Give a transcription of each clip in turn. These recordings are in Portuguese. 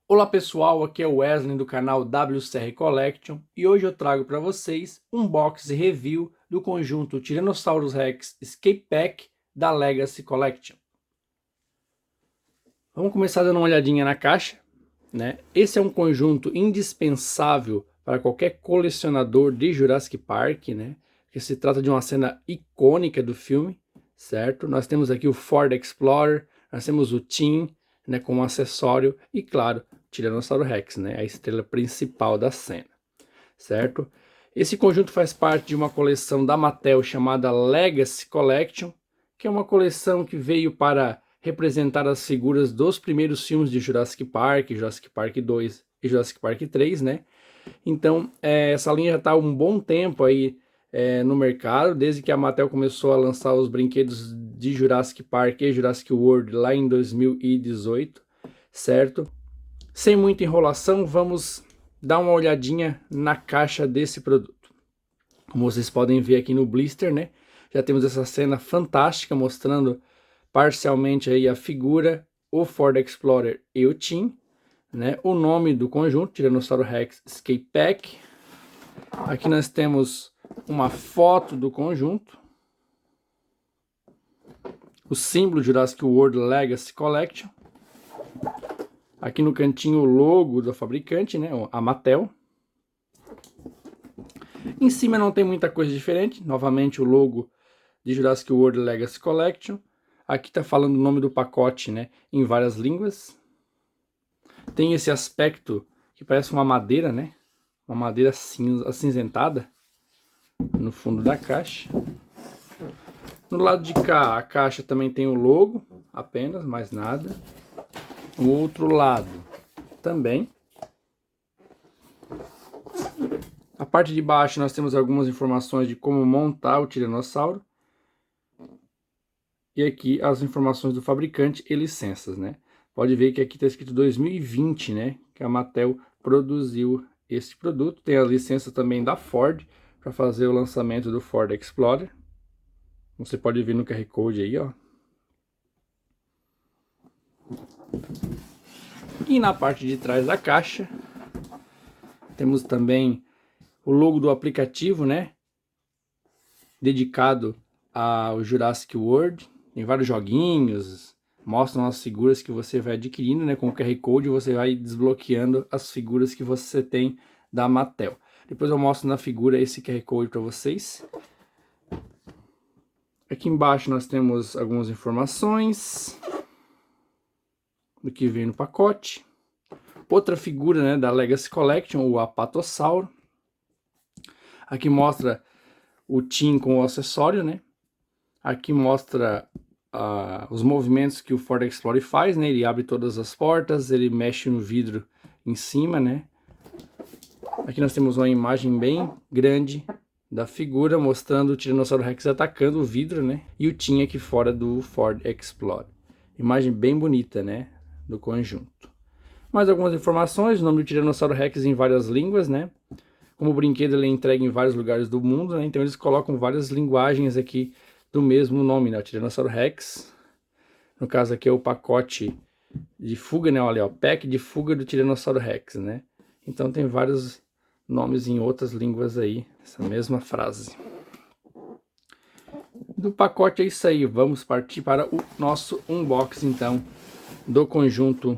Olá pessoal, aqui é o Wesley do canal WCR Collection e hoje eu trago para vocês um box review do conjunto Tyrannosaurus Rex Escape Pack da Legacy Collection. Vamos começar dando uma olhadinha na caixa, né? Esse é um conjunto indispensável para qualquer colecionador de Jurassic Park, né? Que se trata de uma cena icônica do filme, certo? Nós temos aqui o Ford Explorer, nós temos o Tim, né, como acessório e, claro, Tiranossauro Rex, né, a estrela principal da cena, certo? Esse conjunto faz parte de uma coleção da Mattel chamada Legacy Collection, que é uma coleção que veio para representar as figuras dos primeiros filmes de Jurassic Park 2 e Jurassic Park 3, né? Então, essa linha já está há um bom tempo aí no mercado, desde que a Mattel começou a lançar os brinquedos de Jurassic Park e Jurassic World lá em 2018, certo? Sem muita enrolação, vamos dar uma olhadinha na caixa desse produto. Como vocês podem ver aqui no blister, né? Já temos essa cena fantástica mostrando parcialmente aí a figura, o Ford Explorer e o Tim, né? O nome do conjunto, Tyrannosaurus Rex Escape Pack. Aqui nós temos uma foto do conjunto, o símbolo Jurassic World Legacy Collection. Aqui no cantinho o logo do fabricante, né, a Mattel. Em cima não tem muita coisa diferente, novamente o logo de Jurassic World Legacy Collection. Aqui está falando o nome do pacote, né, em várias línguas. Tem esse aspecto que parece uma madeira, né, uma madeira acinzentada no fundo da caixa. No lado de cá, a caixa também tem o logo, apenas, mais nada. O outro lado também. A parte de baixo nós temos algumas informações de como montar o tiranossauro. E aqui as informações do fabricante e licenças, né? Pode ver que aqui está escrito 2020, né? Que a Mattel produziu esse produto. Tem a licença também da Ford para fazer o lançamento do Ford Explorer. Você pode ver no QR Code aí, ó. E na parte de trás da caixa, temos também o logo do aplicativo, né? Dedicado ao Jurassic World. Tem vários joguinhos, mostram as figuras que você vai adquirindo, né? Com o QR Code você vai desbloqueando as figuras que você tem da Mattel. Depois eu mostro na figura esse QR Code para vocês. Aqui embaixo nós temos algumas informações do que vem no pacote. Outra figura, né, da Legacy Collection, o Apatossauro. Aqui mostra o Tim com o acessório, né? Aqui mostra os movimentos que o Ford Explorer faz, né? Ele abre todas as portas, ele mexe no vidro em cima, né? Aqui nós temos uma imagem bem grande da figura mostrando o Tiranossauro Rex atacando o vidro, né? E o Tim aqui fora do Ford Explorer. Imagem bem bonita, né? Do conjunto. Mais algumas informações, o nome do Tiranossauro Rex em várias línguas, né? Como o brinquedo ele é entregue em vários lugares do mundo, né? Então eles colocam várias linguagens aqui do mesmo nome, né? O Tiranossauro Rex. No caso aqui é o pacote de fuga, né? Olha, o pack de fuga do Tiranossauro Rex, né? Então tem vários nomes em outras línguas aí, essa mesma frase. Do pacote é isso aí, vamos partir para o nosso unboxing então do conjunto.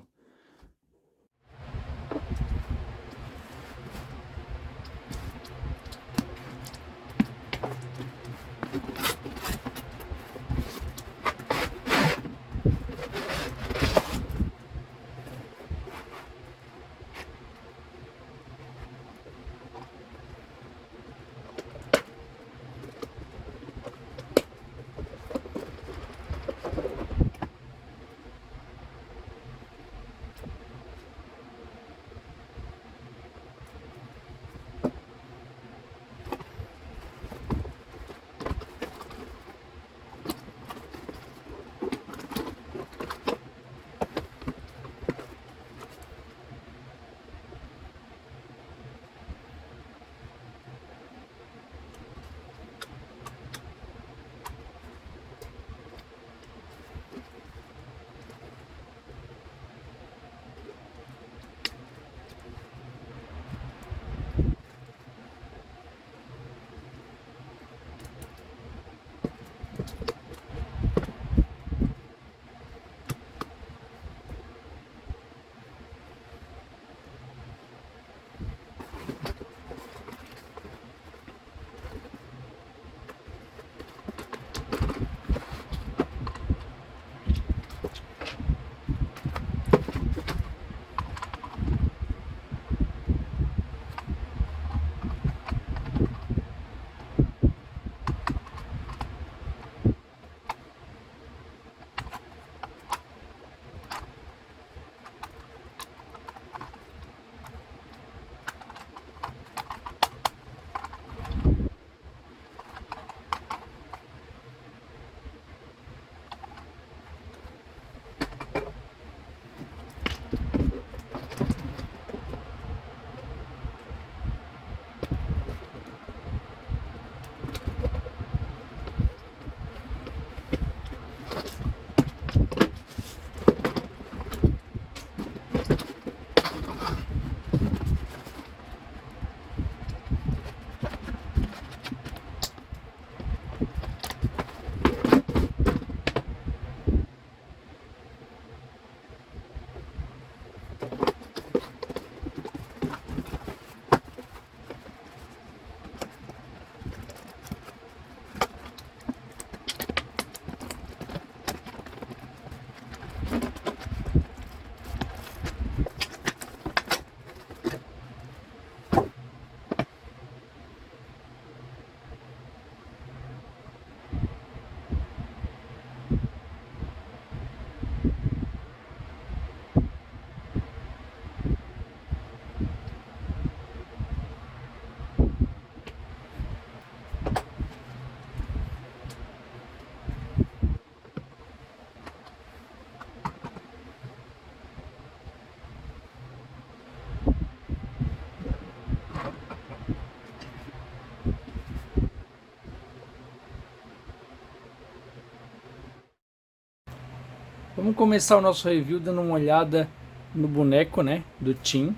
Vamos começar o nosso review dando uma olhada no boneco, né, do Tim.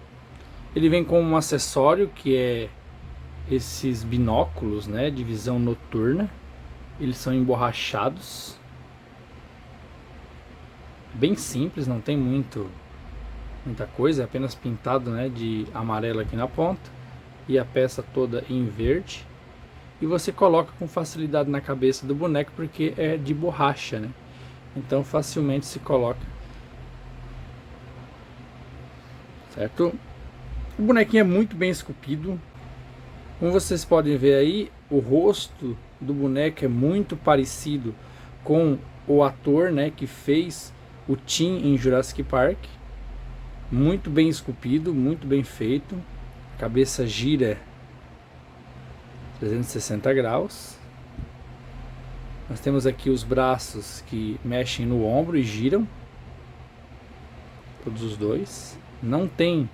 Ele vem com um acessório que é esses binóculos, né, de visão noturna. Eles são emborrachados. Bem simples, não tem muita coisa, é apenas pintado, né, de amarelo aqui na ponta e a peça toda em verde. E você coloca com facilidade na cabeça do boneco porque é de borracha, né? Então facilmente se coloca, certo? O bonequinho é muito bem esculpido. Como vocês podem ver aí, o rosto do boneco é muito parecido com o ator, né, que fez o Tim em Jurassic Park. Muito bem esculpido, muito bem feito. A cabeça gira 360 graus. Nós temos aqui os braços que mexem no ombro e giram. Todos os dois. Não tem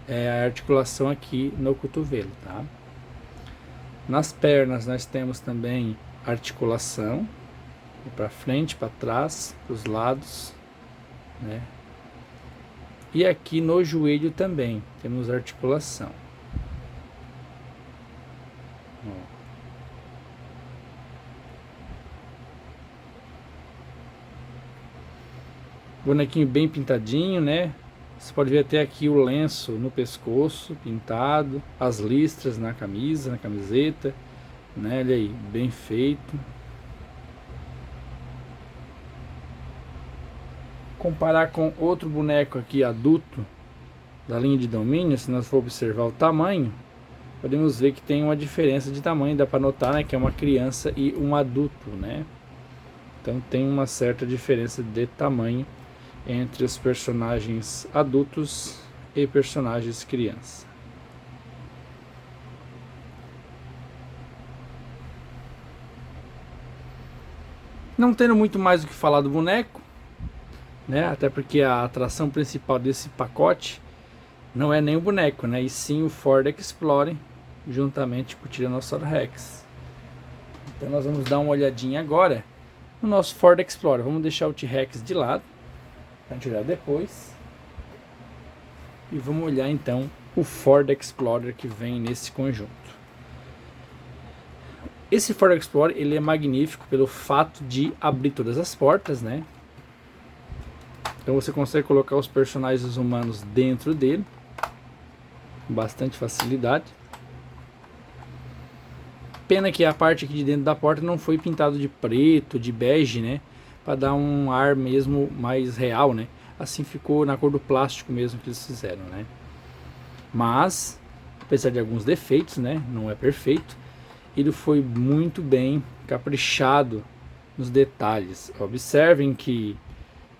a articulação aqui no cotovelo, tá? Nas pernas nós temos também articulação. Para frente, para trás, para os lados, né? E aqui no joelho também temos articulação. Bonequinho bem pintadinho, né? Você pode ver até aqui o lenço no pescoço pintado, as listras na camisa, na camiseta, né? Olha aí, bem feito. Comparar com outro boneco aqui adulto da linha de domínio, se nós for observar o tamanho, podemos ver que tem uma diferença de tamanho, dá para notar, né, que é uma criança e um adulto, né? Então tem uma certa diferença de tamanho entre os personagens adultos e personagens criança. Não tendo muito mais o que falar do boneco, né? Até porque a atração principal desse pacote não é nem o boneco, né? E sim o Ford Explorer juntamente com o Tiranossauro Rex. Então nós vamos dar uma olhadinha agora no nosso Ford Explorer. Vamos deixar o T-Rex de lado para a gente olhar depois. E vamos olhar então o Ford Explorer que vem nesse conjunto. Esse Ford Explorer ele é magnífico pelo fato de abrir todas as portas, né? Então você consegue colocar os personagens humanos dentro dele com bastante facilidade. Pena que a parte aqui de dentro da porta não foi pintado de preto, de bege, né? Para dar um ar mesmo mais real, né? Assim ficou na cor do plástico mesmo que eles fizeram, né? Mas, apesar de alguns defeitos, né? Não é perfeito. Ele foi muito bem caprichado nos detalhes. Observem que,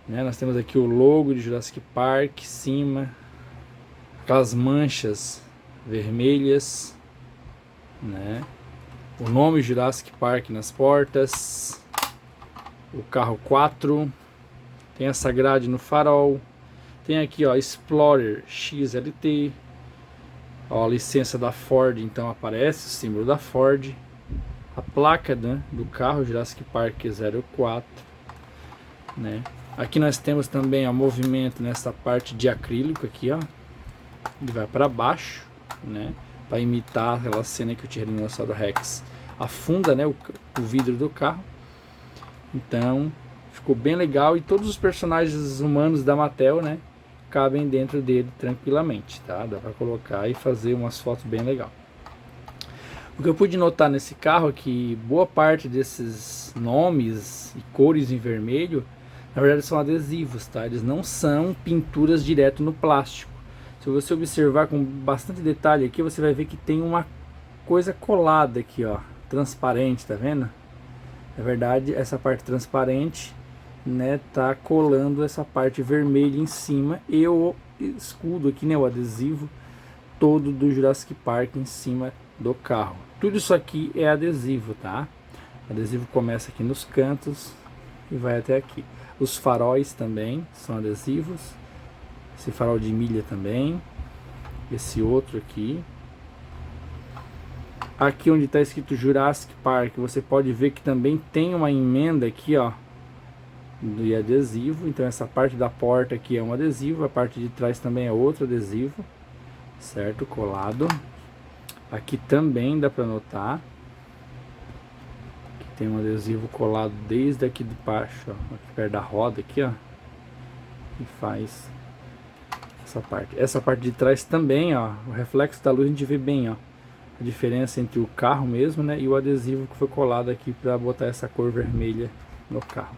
né, nós temos aqui o logo de Jurassic Park em cima, aquelas manchas vermelhas, né? O nome Jurassic Park nas portas, o carro 4, tem essa grade no farol, tem aqui ó, Explorer XLT, ó, a licença da Ford, então aparece o símbolo da Ford, a placa, né, do carro Jurassic Park 04, né? Aqui nós temos também o movimento nessa parte de acrílico aqui, ó, ele vai para baixo, né? Para imitar aquela cena que o Tiranossauro Rex afunda, né, o vidro do carro. Então ficou bem legal e todos os personagens humanos da Mattel, né, cabem dentro dele tranquilamente, tá? Dá para colocar e fazer umas fotos bem legal. O que eu pude notar nesse carro é que boa parte desses nomes e cores em vermelho, na verdade são adesivos, tá? Eles não são pinturas direto no plástico. Se você observar com bastante detalhe aqui, você vai ver que tem uma coisa colada aqui, ó, transparente, tá vendo? Na verdade, essa parte transparente, né, tá colando essa parte vermelha em cima e o escudo aqui, né, o adesivo todo do Jurassic Park em cima do carro. Tudo isso aqui é adesivo, tá? O adesivo começa aqui nos cantos e vai até aqui. Os faróis também são adesivos. Esse farol de milha também. Esse outro aqui. Aqui onde está escrito Jurassic Park, você pode ver que também tem uma emenda aqui, ó, de adesivo. Então essa parte da porta aqui é um adesivo, a parte de trás também é outro adesivo, certo? Colado. Aqui também dá para notar que tem um adesivo colado desde aqui de baixo, ó, aqui perto da roda aqui, ó, e faz essa parte. Essa parte de trás também, ó, o reflexo da luz a gente vê bem, ó, a diferença entre o carro mesmo, né, e o adesivo que foi colado aqui para botar essa cor vermelha no carro.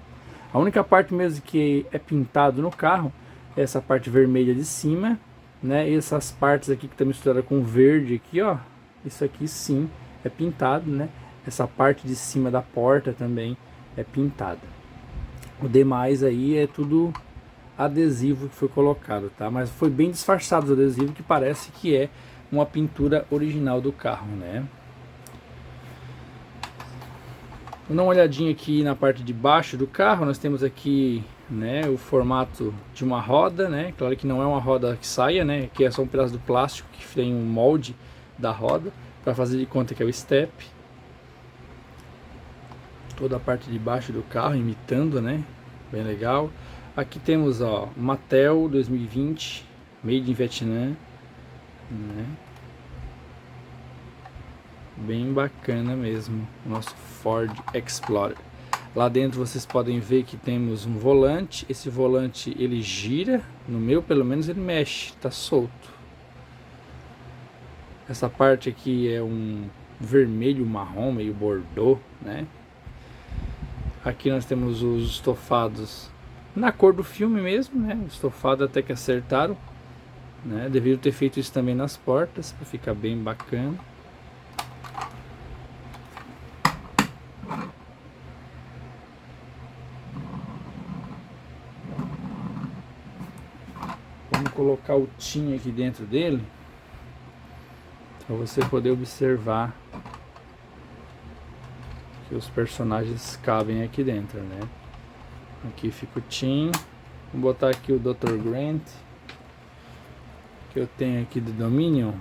A única parte mesmo que é pintado no carro é essa parte vermelha de cima, né, e essas partes aqui que tá misturada com verde aqui, ó, isso aqui sim é pintado, né, essa parte de cima da porta também é pintada. O demais aí é tudo adesivo que foi colocado, tá? Mas foi bem disfarçado o adesivo, que parece que é uma pintura original do carro, né? Vou dar uma olhadinha aqui na parte de baixo do carro. Nós temos aqui, né, o formato de uma roda, né? Claro que não é uma roda que saia, né? Aqui é só um pedaço do plástico que tem um molde da roda para fazer de conta que é o step. Toda a parte de baixo do carro imitando, né? Bem legal. Aqui temos, ó, Mattel 2020, Made in Vietnam, né? Bem bacana mesmo, o nosso Ford Explorer. Lá dentro vocês podem ver que temos um volante. Esse volante ele gira, no meu pelo menos ele mexe, tá solto. Essa parte aqui é um vermelho marrom, meio bordô, né? Aqui nós temos os estofados na cor do filme mesmo, né? O estofado até que acertaram, né? Deviam ter feito isso também nas portas para ficar bem bacana. Vamos colocar o tim aqui dentro dele para você poder observar que os personagens cabem aqui dentro, né? Aqui fica o Tim. Vou botar aqui o Dr. Grant, que eu tenho aqui do Dominion.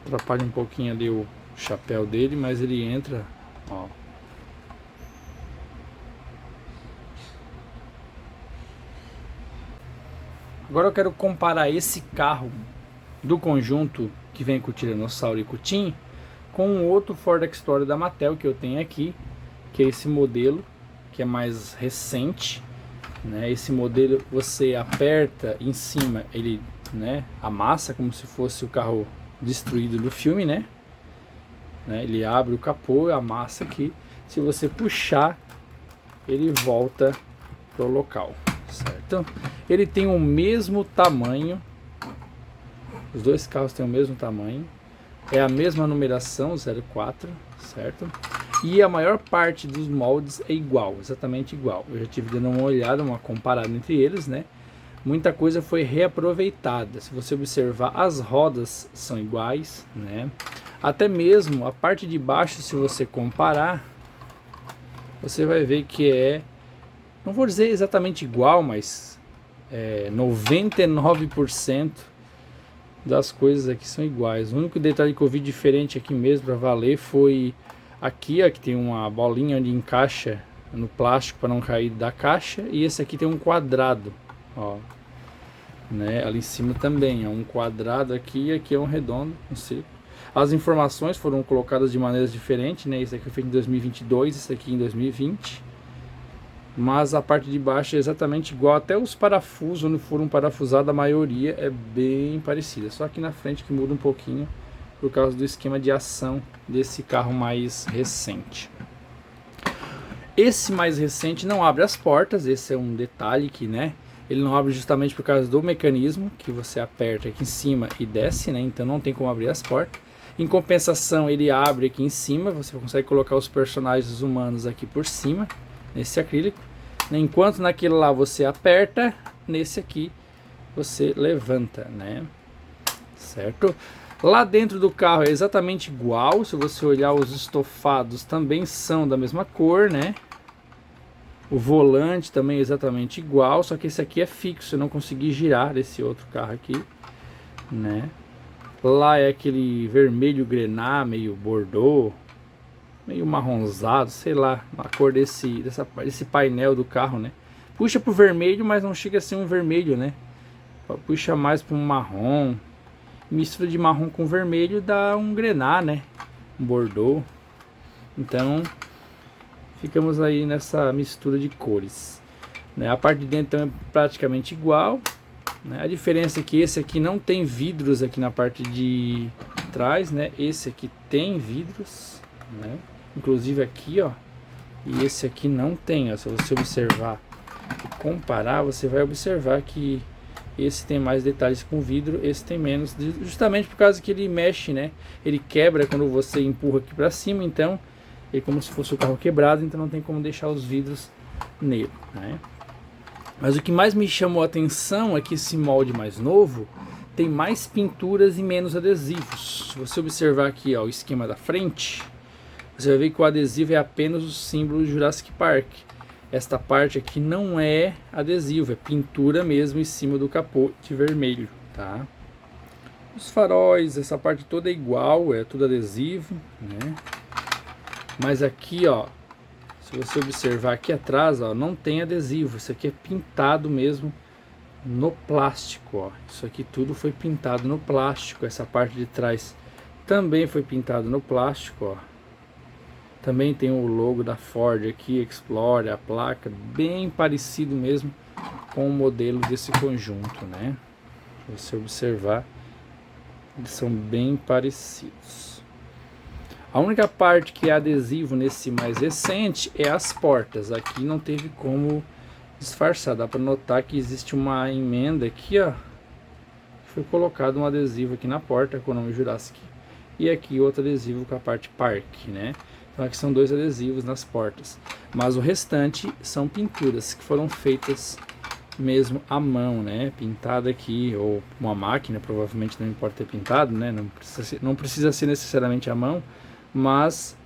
Atrapalha um pouquinho ali o chapéu dele, mas ele entra, ó. Agora eu quero comparar esse carro do conjunto que vem com o Tiranossauro e com o Tim com um outro Ford Explorer da Mattel que eu tenho aqui, que é esse modelo, que é mais recente, né? Esse modelo você aperta em cima, ele, né, amassa como se fosse o carro destruído do filme, né? Ele abre o capô, amassa aqui. Se você puxar, ele volta pro local, certo? Ele tem o mesmo tamanho. Os dois carros têm o mesmo tamanho. É a mesma numeração, 04, certo? E a maior parte dos moldes é igual, exatamente igual. Eu já tive dando uma olhada, uma comparada entre eles, né? Muita coisa foi reaproveitada. Se você observar, as rodas são iguais, né? Até mesmo a parte de baixo, se você comparar, você vai ver que é, não vou dizer exatamente igual, mas 99% das coisas aqui são iguais. O único detalhe que eu vi diferente aqui mesmo para valer foi aqui, ó, que tem uma bolinha onde encaixa no plástico para não cair da caixa, e esse aqui tem um quadrado, ó, né? Ali em cima também é um quadrado aqui, e aqui é um redondo, um círculo. As informações foram colocadas de maneiras diferentes, né? Esse aqui foi feito em 2022, esse aqui em 2020. Mas a parte de baixo é exatamente igual, até os parafusos onde foram parafusados, a maioria é bem parecida. Só aqui na frente que muda um pouquinho por causa do esquema de ação desse carro mais recente. Esse mais recente não abre as portas, esse é um detalhe que, né, ele não abre justamente por causa do mecanismo que você aperta aqui em cima e desce, né? Então não tem como abrir as portas. Em compensação, ele abre aqui em cima, você consegue colocar os personagens humanos aqui por cima, nesse acrílico. Enquanto naquele lá você aperta, nesse aqui você levanta, né? Certo? Lá dentro do carro é exatamente igual. Se você olhar, os estofados também são da mesma cor, né? O volante também é exatamente igual, só que esse aqui é fixo, eu não consegui girar esse outro carro aqui, né? Lá é aquele vermelho grená, meio bordeaux, meio marronzado, sei lá, a cor desse painel do carro, né? Puxa pro vermelho, mas não chega a ser um vermelho, né? Puxa mais para um marrom. Mistura de marrom com vermelho dá um grená, né? Um bordeaux. Então, ficamos aí nessa mistura de cores, né? A parte de dentro é praticamente igual, né? A diferença é que esse aqui não tem vidros aqui na parte de trás, né? Esse aqui tem vidros, né? Inclusive aqui, ó. E esse aqui não tem, ó. Se você observar e comparar, você vai observar que esse tem mais detalhes com vidro, esse tem menos, justamente por causa que ele mexe, né? Ele quebra quando você empurra aqui para cima, então é como se fosse o carro quebrado, então não tem como deixar os vidros nele, né? Mas o que mais me chamou a atenção é que esse molde mais novo tem mais pinturas e menos adesivos. Se você observar aqui, ó, o esquema da frente, você vai ver que o adesivo é apenas o símbolo de Jurassic Park. Esta parte aqui não é adesivo, é pintura mesmo em cima do capô de vermelho, tá? Os faróis, essa parte toda é igual, é tudo adesivo, né? Mas aqui, ó, se você observar aqui atrás, ó, não tem adesivo. Isso aqui é pintado mesmo no plástico, ó. Isso aqui tudo foi pintado no plástico. Essa parte de trás também foi pintado no plástico, ó. Também tem o logo da Ford aqui, Explorer, a placa, bem parecido mesmo com o modelo desse conjunto, né? Se você observar, eles são bem parecidos. A única parte que é adesivo nesse mais recente é as portas. Aqui não teve como disfarçar, dá para notar que existe uma emenda aqui, ó. Foi colocado um adesivo aqui na porta com o nome Jurassic. E aqui outro adesivo com a parte Park, né? Então aqui são dois adesivos nas portas, mas o restante são pinturas que foram feitas mesmo à mão, né? Pintada aqui, ou uma máquina, provavelmente não importa ter pintado, né? Não precisa ser necessariamente à mão, mas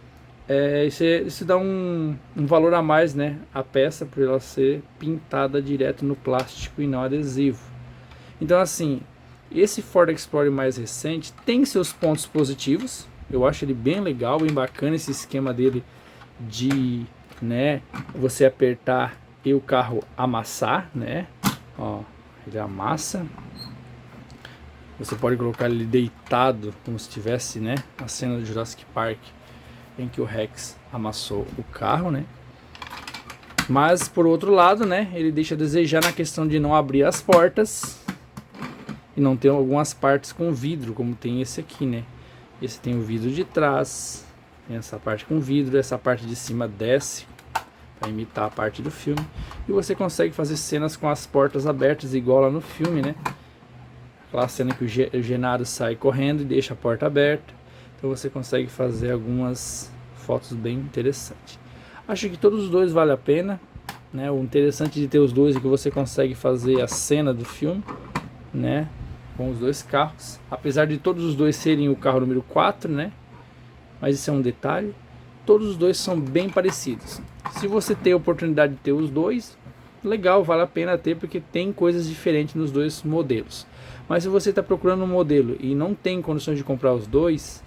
isso dá um valor a mais, né? A peça, por ela ser pintada direto no plástico e não adesivo. Então assim, esse Ford Explorer mais recente tem seus pontos positivos. Eu acho ele bem legal, bem bacana esse esquema dele de, né, você apertar e o carro amassar, né? Ó, ele amassa. Você pode colocar ele deitado, como se tivesse, né, a cena do Jurassic Park em que o Rex amassou o carro, né? Mas por outro lado, né, ele deixa a desejar na questão de não abrir as portas e não ter algumas partes com vidro, como tem esse aqui, né? Esse tem o vidro de trás, tem essa parte com vidro, essa parte de cima desce para imitar a parte do filme. E você consegue fazer cenas com as portas abertas, igual lá no filme, né? Aquela cena que o Genaro sai correndo e deixa a porta aberta. Então você consegue fazer algumas fotos bem interessantes. Acho que todos os dois valem a pena, né? O interessante de ter os dois é que você consegue fazer a cena do filme, né? Com os dois carros, apesar de todos os dois serem o carro número 4, né? Mas isso é um detalhe. Todos os dois são bem parecidos. Se você tem a oportunidade de ter os dois, legal, vale a pena ter, porque tem coisas diferentes nos dois modelos. Mas se você está procurando um modelo e não tem condições de comprar os dois,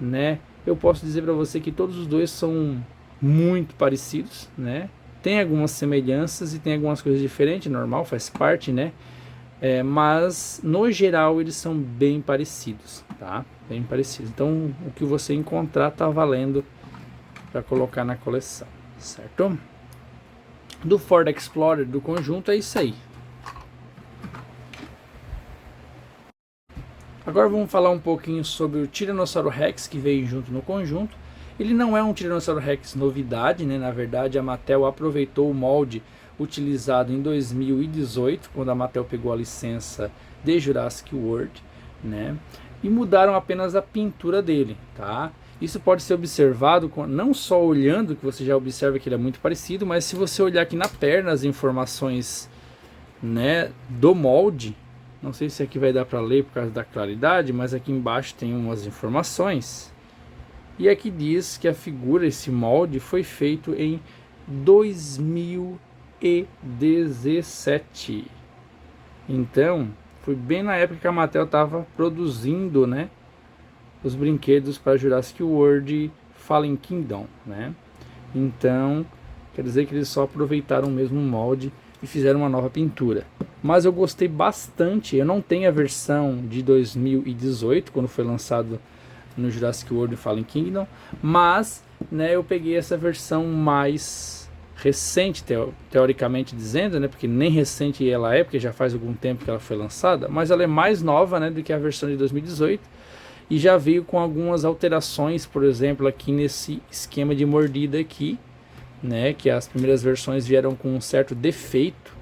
né? Eu posso dizer para você que todos os dois são muito parecidos, né? Tem algumas semelhanças e tem algumas coisas diferentes, normal, faz parte, né? Mas no geral eles são bem parecidos, tá? Bem parecidos. Então o que você encontrar tá valendo para colocar na coleção, certo? Do Ford Explorer do conjunto é isso aí. Agora vamos falar um pouquinho sobre o Tiranossauro Rex que veio junto no conjunto. Ele não é um Tiranossauro Rex novidade, né? Na verdade a Mattel aproveitou o molde utilizado em 2018, quando a Mattel pegou a licença de Jurassic World, né? E mudaram apenas a pintura dele, tá? Isso pode ser observado não só olhando, que você já observa que ele é muito parecido, mas se você olhar aqui na perna as informações, né, do molde, não sei se aqui vai dar para ler por causa da claridade, mas aqui embaixo tem umas informações. E aqui diz que a figura, esse molde, foi feito em 2017. Então, Foi bem na época que a Mattel estava produzindo, né, os brinquedos para Jurassic World Fallen Kingdom, né? Então, quer dizer que eles só aproveitaram o mesmo molde e fizeram uma nova pintura. Mas eu gostei bastante. Eu não tenho a versão de 2018, quando foi lançado no Jurassic World Fallen Kingdom, mas, né, eu peguei essa versão mais recente, teoricamente dizendo, né, porque nem recente ela é, porque já faz algum tempo que ela foi lançada, mas ela é mais nova, né, do que a versão de 2018, e já veio com algumas alterações, por exemplo, aqui nesse esquema de mordida aqui, né, que as primeiras versões vieram com um certo defeito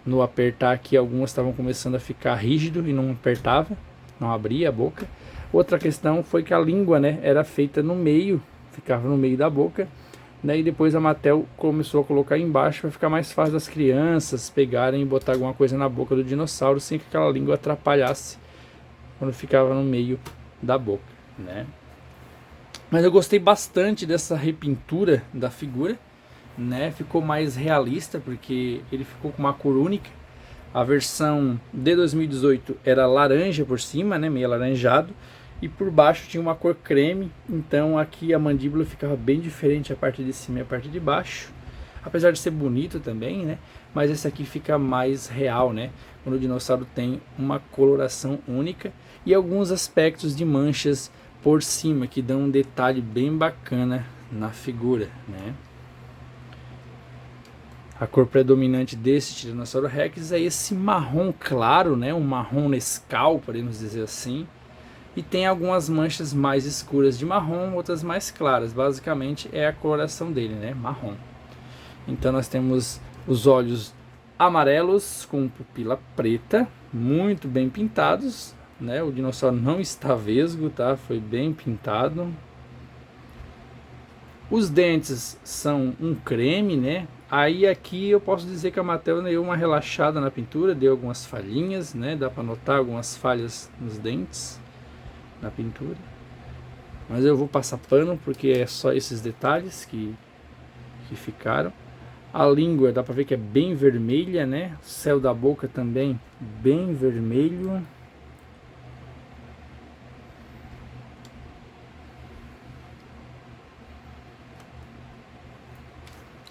no apertar aqui, algumas estavam começando a ficar rígido e não apertava, não abria a boca. Outra questão foi que a língua, né, era feita no meio, ficava no meio da boca, né, e depois a Mattel começou a colocar embaixo para ficar mais fácil das crianças pegarem e botar alguma coisa na boca do dinossauro sem que aquela língua atrapalhasse quando ficava no meio da boca, né. Mas eu gostei bastante dessa repintura da figura, né, ficou mais realista porque ele ficou com uma cor única. A versão de 2018 era laranja por cima, né, meio alaranjado, e por baixo tinha uma cor creme. Então aqui a mandíbula ficava bem diferente, a parte de cima e a parte de baixo, apesar de ser bonito também, né, mas esse aqui fica mais real, né, quando o dinossauro tem uma coloração única e alguns aspectos de manchas por cima que dão um detalhe bem bacana na figura, né. A cor predominante desse Tiranossauro Rex é esse marrom claro, né? Um marrom Nescau, podemos dizer assim. E tem algumas manchas mais escuras de marrom, outras mais claras. Basicamente é a coloração dele, né? Marrom. Então nós temos os olhos amarelos com pupila preta, muito bem pintados, né? O dinossauro não está vesgo, tá? Foi bem pintado. Os dentes são um creme, né? Aí aqui eu posso dizer que a Mattel deu uma relaxada na pintura, deu algumas falhinhas, né? Dá para notar algumas falhas nos dentes na pintura. Mas eu vou passar pano porque é só esses detalhes que ficaram. A língua dá para ver que é bem vermelha, né? O céu da boca também bem vermelho.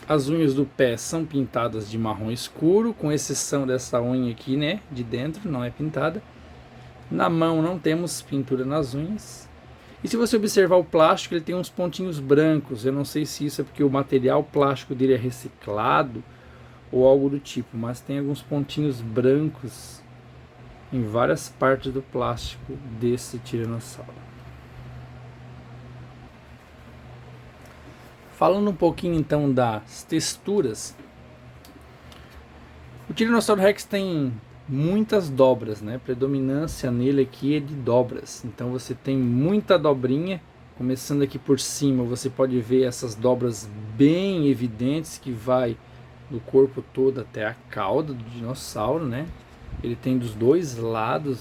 As unhas do pé são pintadas de marrom escuro, com exceção dessa unha aqui, né, de dentro, não é pintada. Na mão não temos pintura nas unhas. E se você observar o plástico, ele tem uns pontinhos brancos. Eu não sei se isso é porque o material plástico dele é reciclado ou algo do tipo, mas tem alguns pontinhos brancos em várias partes do plástico desse tiranossauro. Falando um pouquinho então das texturas, o Tiranossauro Rex tem muitas dobras, né? A predominância nele aqui é de dobras. Então você tem muita dobrinha. Começando aqui por cima, você pode ver essas dobras bem evidentes que vai do corpo todo até a cauda do dinossauro, né? Ele tem dos dois lados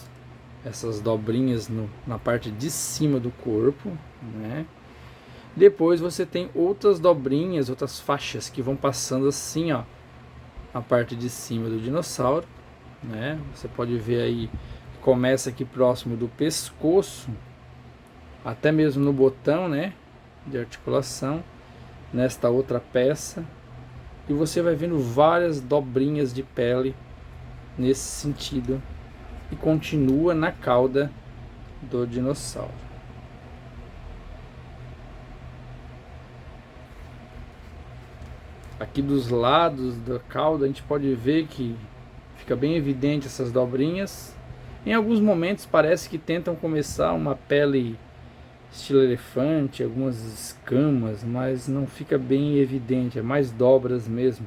essas dobrinhas na parte de cima do corpo, né? Depois você tem outras dobrinhas, outras faixas que vão passando assim, ó, a parte de cima do dinossauro, né? Você pode ver aí, começa aqui próximo do pescoço, até mesmo no botão, né, de articulação, nesta outra peça, e você vai vendo várias dobrinhas de pele nesse sentido, e continua na cauda do dinossauro. Aqui dos lados da cauda a gente pode ver que fica bem evidente essas dobrinhas. Em alguns momentos parece que tentam começar uma pele estilo elefante, algumas escamas, mas não fica bem evidente, é mais dobras mesmo,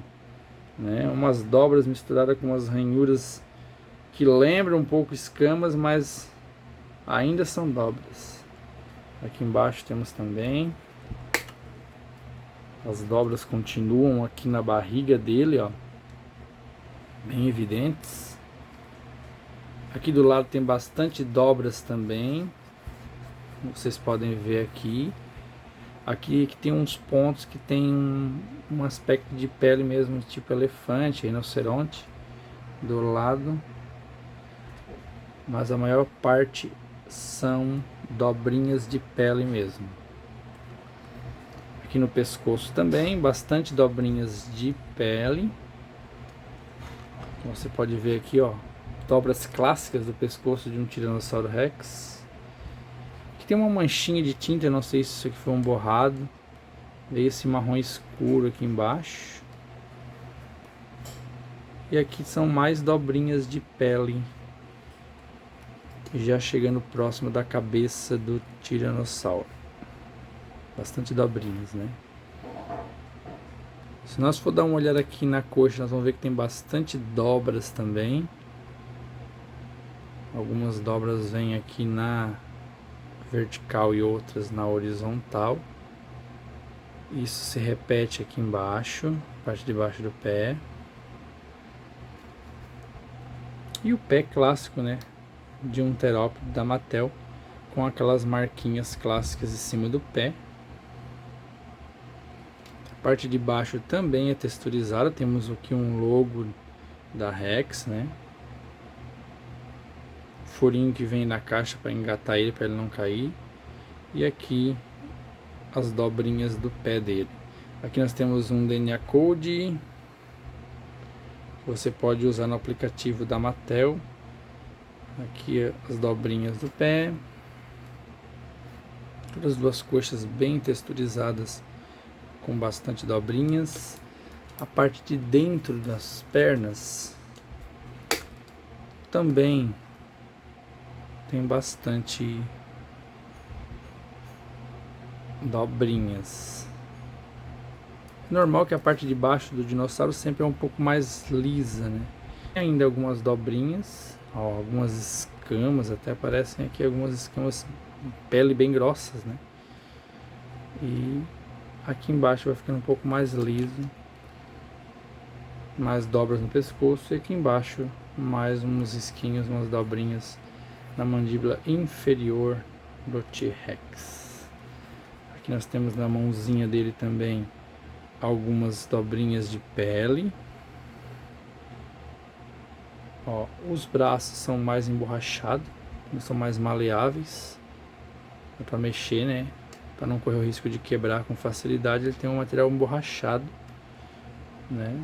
né? Umas dobras misturadas com umas ranhuras que lembram um pouco escamas, mas ainda são dobras. Aqui embaixo temos também. As dobras continuam aqui na barriga dele, ó, bem evidentes. Aqui do lado tem bastante dobras também, vocês podem ver aqui. Aqui que tem uns pontos que tem um aspecto de pele mesmo, tipo elefante, rinoceronte, do lado. mas a maior parte são dobrinhas de pele mesmo. Aqui no pescoço também, bastante dobrinhas de pele. Você pode ver aqui, ó, dobras clássicas do pescoço de um Tiranossauro Rex. Aqui tem uma manchinha de tinta, eu não sei se isso aqui foi um borrado. Veio esse marrom escuro aqui embaixo. E aqui são mais dobrinhas de pele, já chegando próximo da cabeça do Tiranossauro. Bastante dobrinhas, né? Se nós for dar uma olhada aqui na coxa, nós vamos ver que tem bastante dobras também. Algumas dobras vêm aqui na vertical e outras na horizontal. Isso se repete aqui embaixo, parte de baixo do pé. E o pé clássico, né, de um terópode da Mattel, com aquelas marquinhas clássicas em cima do pé. A parte de baixo também é texturizada, temos aqui um logo da Rex, né? Furinho que vem na caixa para engatar ele, para ele não cair. E aqui as dobrinhas do pé dele. Aqui nós temos um DNA Code. Você pode usar no aplicativo da Mattel. Aqui as dobrinhas do pé. Todas as duas coxas bem texturizadas, com bastante dobrinhas. A parte de dentro das pernas também tem bastante dobrinhas. Normal que a parte de baixo do dinossauro sempre é um pouco mais lisa, né? Tem ainda algumas dobrinhas, ó, algumas escamas, até aparecem aqui algumas escamas de pele bem grossas, né? E aqui embaixo vai ficando um pouco mais liso, mais dobras no pescoço, e aqui embaixo mais uns risquinhos, umas dobrinhas na mandíbula inferior do T-Rex. Aqui nós temos na mãozinha dele também algumas dobrinhas de pele. Ó, os braços são mais emborrachados, são mais maleáveis, é para mexer, né? Para não correr o risco de quebrar com facilidade, ele tem um material emborrachado, né?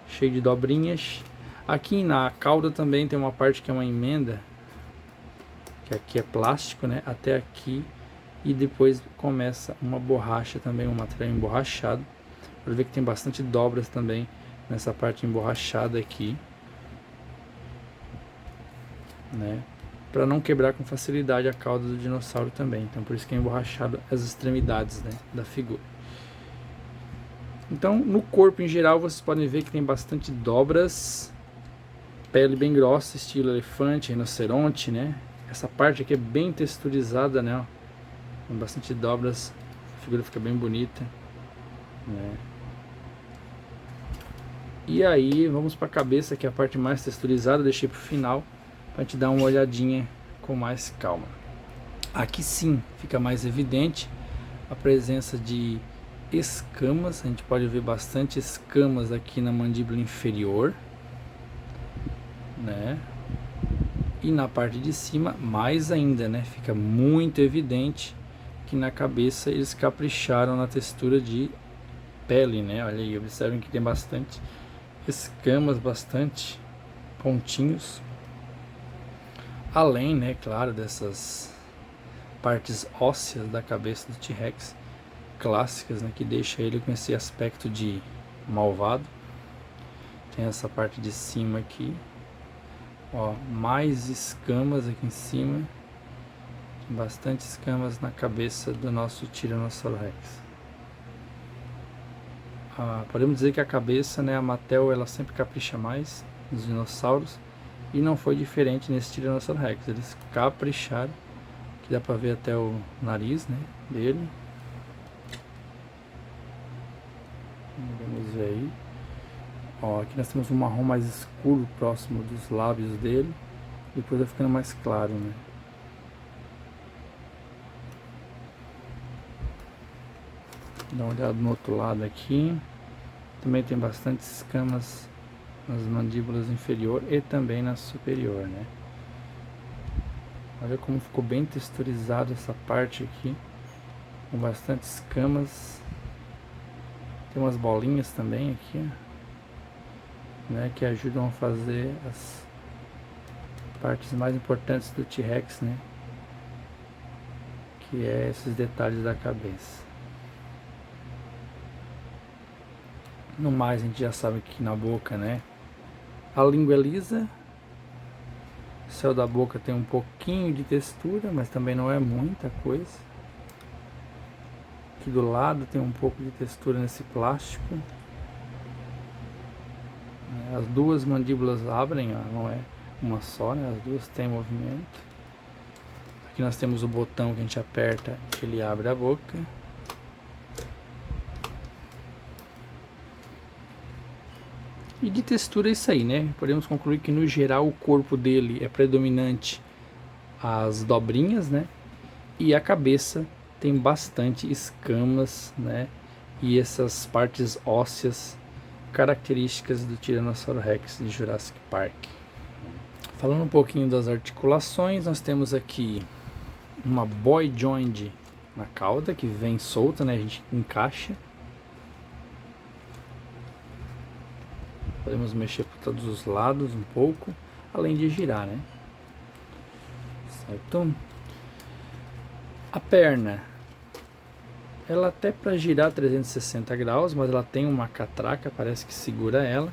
Cheio de dobrinhas. Aqui na cauda também tem uma parte que é uma emenda, que aqui é plástico, né? Até aqui, e depois começa uma borracha também, um material emborrachado. Pode ver que tem bastante dobras também nessa parte emborrachada aqui, né? Para não quebrar com facilidade a cauda do dinossauro também. Então por isso que é emborrachado as extremidades, né, da figura. Então no corpo em geral vocês podem ver que tem bastante dobras, pele bem grossa, estilo elefante, rinoceronte, né? Essa parte aqui é bem texturizada, né? Com bastante dobras, a figura fica bem bonita, né? E aí vamos para a cabeça, que é a parte mais texturizada, deixei para o final para a gente dar uma olhadinha com mais calma. Aqui sim fica mais evidente a presença de escamas. A gente pode ver bastante escamas aqui na mandíbula inferior, né? E na parte de cima mais ainda, né? Fica muito evidente que na cabeça eles capricharam na textura de pele, né? Olha aí, observem que tem bastante escamas, bastante pontinhos. Além, né, claro, dessas partes ósseas da cabeça do T-Rex clássicas, né, que deixa ele com esse aspecto de malvado. Tem essa parte de cima aqui, ó, mais escamas aqui em cima, tem bastante escamas na cabeça do nosso Tiranossauro Rex. Podemos dizer que a cabeça, né, a Mattel, ela sempre capricha mais nos dinossauros, e não foi diferente nesse Tiranossauro Rex. Eles capricharam, que dá pra ver até o nariz, né, dele. Vamos ver aí. Ó, aqui nós temos um marrom mais escuro próximo dos lábios dele. Depois vai ficando mais claro, né. Dá uma olhada no outro lado aqui. Também tem bastante escamas nas mandíbulas inferior e também na superior, né. Olha como ficou bem texturizado essa parte aqui, com bastante escamas. Tem umas bolinhas também aqui, né, que ajudam a fazer as partes mais importantes do T-Rex, né, que é esses detalhes da cabeça. No mais, a gente já sabe que na boca, né, a língua é lisa. O céu da boca tem um pouquinho de textura, mas também não é muita coisa. Aqui do lado tem um pouco de textura nesse plástico. As duas mandíbulas abrem, ó, não é uma só, né? As duas têm movimento. Aqui nós temos o botão que a gente aperta, ele abre a boca. E de textura é isso aí, né? Podemos concluir que no geral o corpo dele é predominante as dobrinhas, né? E a cabeça tem bastante escamas, né? E essas partes ósseas características do Tiranossauro Rex de Jurassic Park. Falando um pouquinho das articulações, nós temos aqui uma boy joint na cauda que vem solta, né? A gente encaixa. Podemos mexer por todos os lados um pouco, além de girar, né? Certo? A perna, ela até para girar 360 graus, mas ela tem uma catraca, parece que segura ela.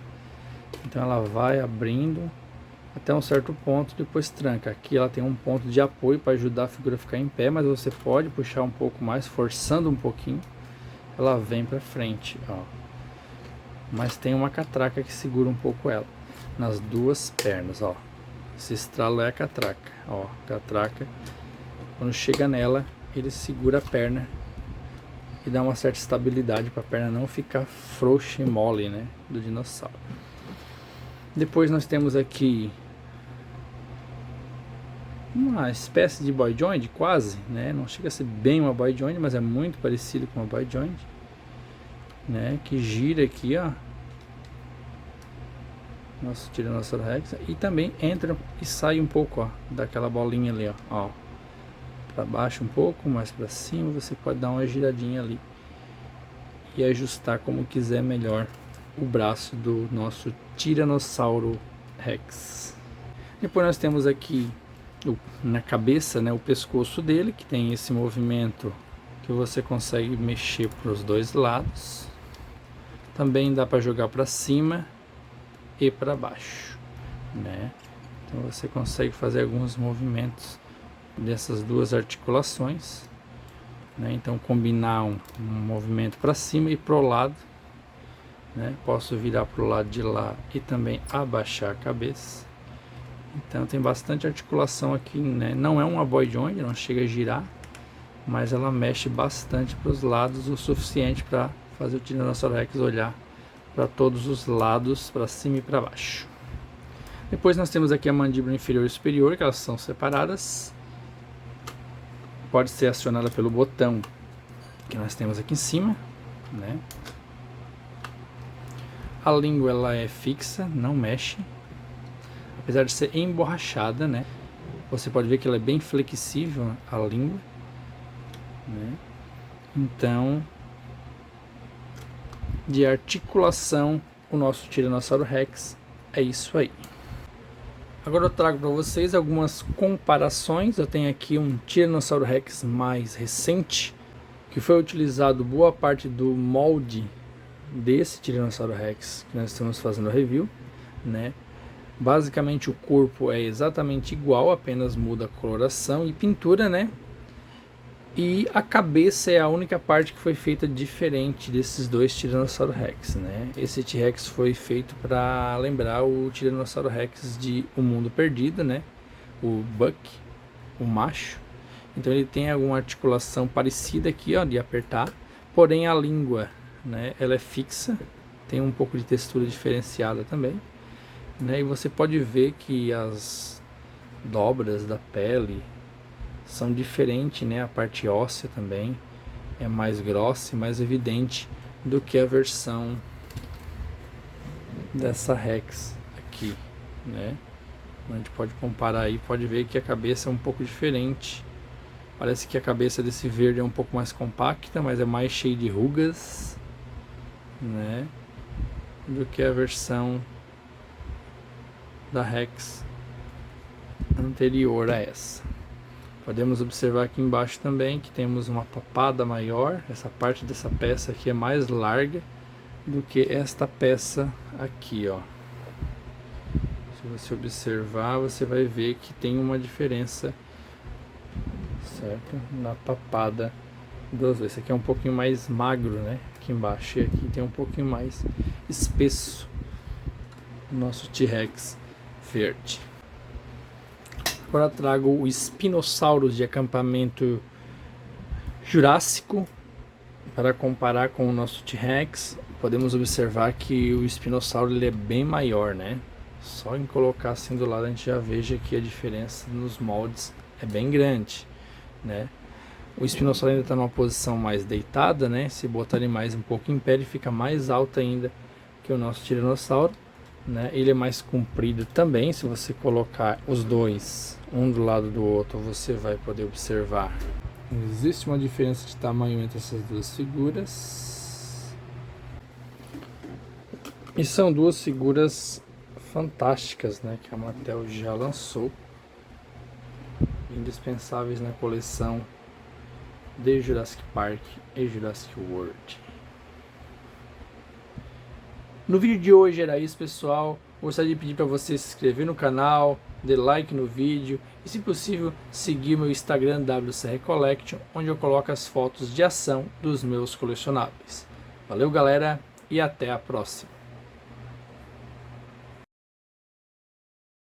Então ela vai abrindo até um certo ponto, depois tranca. Aqui ela tem um ponto de apoio para ajudar a figura a ficar em pé, mas você pode puxar um pouco mais, forçando um pouquinho, ela vem para frente, ó. Mas tem uma catraca que segura um pouco ela nas duas pernas, ó. Esse estralo é a catraca, ó, catraca. Quando chega nela, ele segura a perna e dá uma certa estabilidade para a perna não ficar frouxa e mole, né, do dinossauro. Depois nós temos aqui uma espécie de boy joint, quase, né? Não chega a ser bem uma boy joint, mas é muito parecido com uma boy joint, né? Que gira aqui, ó, nosso Tiranossauro Rex, e também entra e sai um pouco, ó, daquela bolinha ali, ó, para baixo um pouco, mais para cima. Você pode dar uma giradinha ali e ajustar como quiser melhor o braço do nosso Tiranossauro Rex. Depois nós temos aqui na cabeça, né, o pescoço dele, que tem esse movimento que você consegue mexer para os dois lados. Também dá para jogar para cima e para baixo, né? Então você consegue fazer alguns movimentos dessas duas articulações, né? Então combinar um movimento para cima e para o lado, né? Posso virar para o lado de lá e também abaixar a cabeça. Então tem bastante articulação aqui, né? Não é uma boy joint, não chega a girar, mas ela mexe bastante para os lados, o suficiente para fazer o Tiranossauro Rex olhar para todos os lados, para cima e para baixo. Depois nós temos aqui a mandíbula inferior e superior, que elas são separadas. Pode ser acionada pelo botão que nós temos aqui em cima, né? A língua ela é fixa, não mexe, apesar de ser emborrachada, né? Você pode ver que ela é bem flexível, a língua, né? Então, de articulação, o nosso Tiranossauro Rex é isso aí. Agora eu trago para vocês algumas comparações. Eu tenho aqui um Tiranossauro Rex mais recente, que foi utilizado boa parte do molde desse Tiranossauro Rex que nós estamos fazendo a review, né? Basicamente o corpo é exatamente igual, apenas muda a coloração e pintura, né? E a cabeça é a única parte que foi feita diferente desses dois Tiranossauro Rex, né? Esse T-Rex foi feito para lembrar o Tiranossauro Rex de O Mundo Perdido, né? O Buck, o macho. Então ele tem alguma articulação parecida aqui, ó, de apertar, porém a língua, né, ela é fixa, tem um pouco de textura diferenciada também, né? E você pode ver que as dobras da pele são diferentes, né? A parte óssea também é mais grossa e mais evidente do que a versão dessa Rex aqui, né? A gente pode comparar aí, pode ver que a cabeça é um pouco diferente. Parece que a cabeça desse verde é um pouco mais compacta, mas é mais cheia de rugas, né, do que a versão da Rex anterior a essa. Podemos observar aqui embaixo também que temos uma papada maior. Essa parte dessa peça aqui é mais larga do que esta peça aqui, ó. Se você observar, você vai ver que tem uma diferença, certo? Na papada dos dois. Esse aqui é um pouquinho mais magro, né? Aqui embaixo, e aqui tem um pouquinho mais espesso o nosso T-Rex verde. Agora trago o Spinosaurus de acampamento Jurássico para comparar com o nosso T-Rex. Podemos observar que o Spinosaurus ele é bem maior, né? Só em colocar assim do lado a gente já veja que a diferença nos moldes é bem grande, né? O Spinosaurus ainda está numa posição mais deitada, né? Se botar ele mais um pouco em pé, ele fica mais alto ainda que o nosso Tiranossauro, né? Ele é mais comprido também. Se você colocar os dois um do lado do outro, você vai poder observar. Existe uma diferença de tamanho entre essas duas figuras. E são duas figuras fantásticas, né? Que a Mattel já lançou. Indispensáveis na coleção de Jurassic Park e Jurassic World. No vídeo de hoje era isso, pessoal. Gostaria de pedir para você se inscrever no canal, dê like no vídeo e, se possível, seguir meu Instagram WCR Collection, onde eu coloco as fotos de ação dos meus colecionáveis. Valeu, galera, e até a próxima.